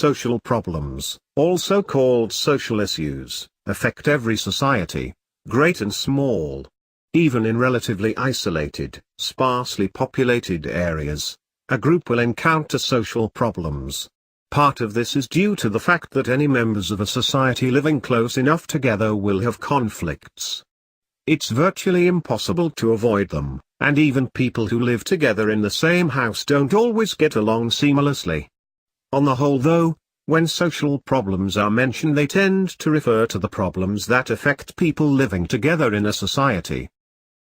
social problems, also called social issues, affect every society, great and small. Even in relatively isolated, sparsely populated areas, a group will encounter social problems. Part of this is due to the fact that any members of a society living close enough together will have conflicts. It's virtually impossible to avoid them, and even people who live together in the same house don't always get along seamlessly. On the whole though, when social problems are mentioned they tend to refer to the problems that affect people living together in a society.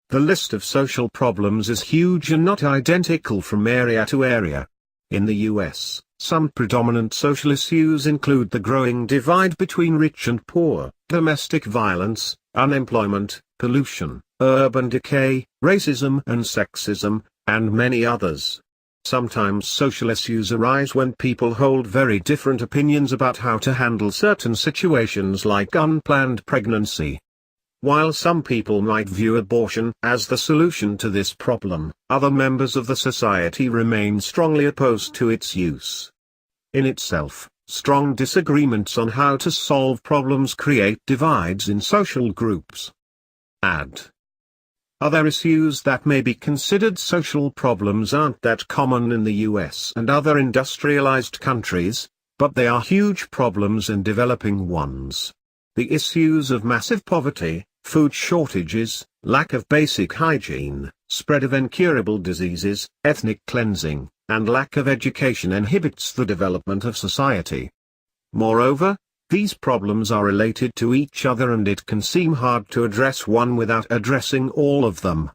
The list of social problems is huge and not identical from area to area. In the US, some predominant social issues include the growing divide between rich and poor, domestic violence, unemployment, pollution, urban decay, racism and sexism, and many others. Sometimes social issues arise when people hold very different opinions about how to handle certain situations like unplanned pregnancy. While some people might view abortion as the solution to this problem, other members of the society remain strongly opposed to its use. In itself, strong disagreements on how to solve problems create divides in social groups. Other issues that may be considered social problems aren't that common in the US and other industrialized countries, but they are huge problems in developing ones. The issues of massive poverty, food shortages, lack of basic hygiene, spread of incurable diseases, ethnic cleansing, and lack of education inhibits the development of society. Moreover, these problems are related to each other and it can seem hard to address one without addressing all of them.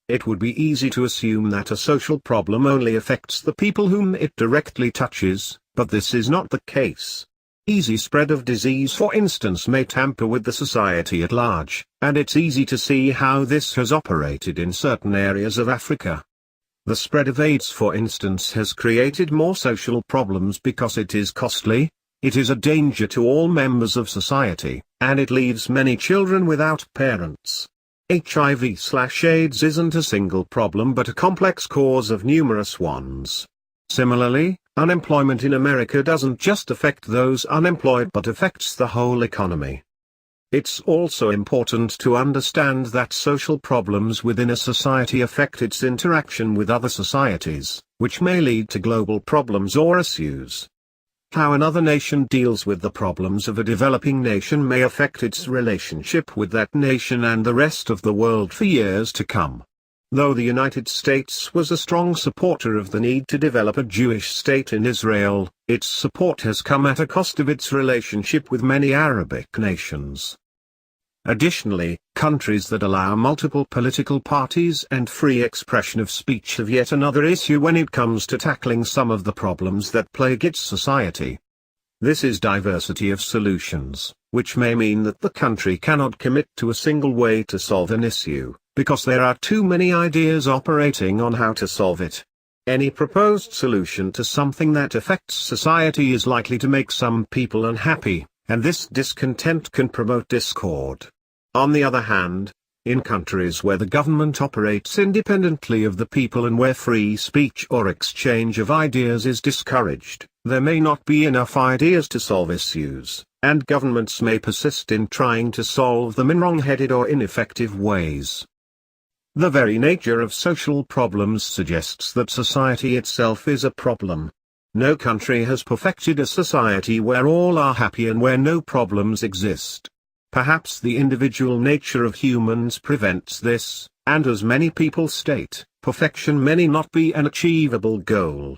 It would be easy to assume that a social problem only affects the people whom it directly touches, but this is not the case. Easy spread of disease for instance may tamper with the society at large, and it's easy to see how this has operated in certain areas of Africa. The spread of AIDS for instance has created more social problems because it is costly, it is a danger to all members of society, and it leaves many children without parents. HIV/AIDS isn't a single problem but a complex cause of numerous ones. Similarly, unemployment in America doesn't just affect those unemployed but affects the whole economy. It's also important to understand that social problems within a society affect its interaction with other societies, which may lead to global problems or issues. How another nation deals with the problems of a developing nation may affect its relationship with that nation and the rest of the world for years to come. Though the United States was a strong supporter of the need to develop a Jewish state in Israel, its support has come at a cost of its relationship with many Arabic nations. Additionally, countries that allow multiple political parties and free expression of speech have yet another issue when it comes to tackling some of the problems that plague its society. This is diversity of solutions, which may mean that the country cannot commit to a single way to solve an issue, because there are too many ideas operating on how to solve it. Any proposed solution to something that affects society is likely to make some people unhappy, and this discontent can promote discord. On the other hand, in countries where the government operates independently of the people and where free speech or exchange of ideas is discouraged, there may not be enough ideas to solve issues, and governments may persist in trying to solve them in wrong-headed or ineffective ways. The very nature of social problems suggests that society itself is a problem. No country has perfected a society where all are happy and where no problems exist. Perhaps the individual nature of humans prevents this, and as many people state, perfection may not be an achievable goal.